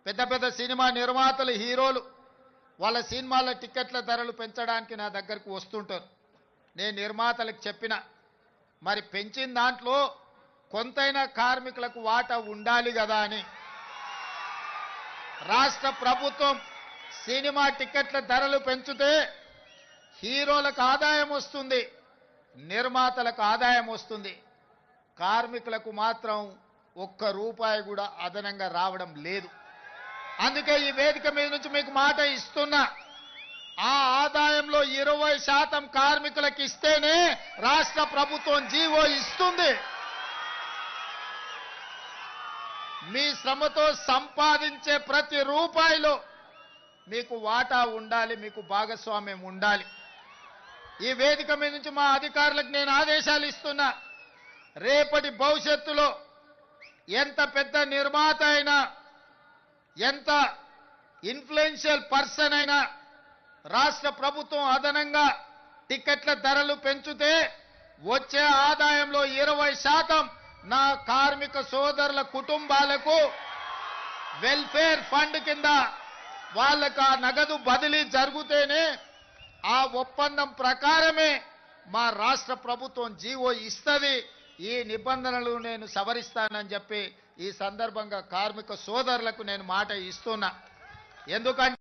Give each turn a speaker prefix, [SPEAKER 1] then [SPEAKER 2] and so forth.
[SPEAKER 1] పెద్ద పెద్ద సినిమా నిర్మాతలు హీరోలు వాళ్ళ సినిమాల టికెట్ల ధరలు పెంచడానికి నా దగ్గరకు వస్తుంటారు. నేను నిర్మాతలకు చెప్పిన మరి పెంచిన దాంట్లో కొంతైనా కార్మికులకు వాటా ఉండాలి కదా అని. రాష్ట్ర ప్రభుత్వం సినిమా టికెట్ల ధరలు పెంచితే హీరోలకు ఆదాయం వస్తుంది, నిర్మాతలకు ఆదాయం వస్తుంది, కార్మికులకు మాత్రం ఒక్క రూపాయి కూడా అదనంగా రావడం లేదు. అందుకే ఈ వేదిక మీద నుంచి మీకు మాట ఇస్తున్నా, ఆ ఆదాయంలో 20% కార్మికులకు ఇస్తేనే రాష్ట్ర ప్రభుత్వం జీవో ఇస్తుంది. మీ శ్రమతో సంపాదించే ప్రతి రూపాయిలో మీకు వాటా ఉండాలి, మీకు భాగస్వామ్యం ఉండాలి. ఈ వేదిక మీద నుంచి మా అధికారులకు నేను ఆదేశాలు ఇస్తున్నా, రేపటి భవిష్యత్తులో ఎంత పెద్ద నిర్మాత అయినా, ఎంత ఇన్ఫ్లుయెన్షియల్ పర్సన్ అయినా రాష్ట్ర ప్రభుత్వం అదనంగా టికెట్ల ధరలు పెంచితే వచ్చే ఆదాయంలో 20% నా కార్మిక సోదరుల కుటుంబాలకు వెల్ఫేర్ ఫండ్ కింద వాళ్ళకు ఆ నగదు బదిలీ జరిగితేనే ఆ ఒప్పందం ప్రకారమే మా రాష్ట్ర ప్రభుత్వం జీవో ఇస్తుంది. ఈ నిబంధనలు నేను సవరిస్తానని చెప్పి ఈ సందర్భంగా కార్మిక సోదరులకు నేను మాట ఇస్తున్నా. ఎందుకంటే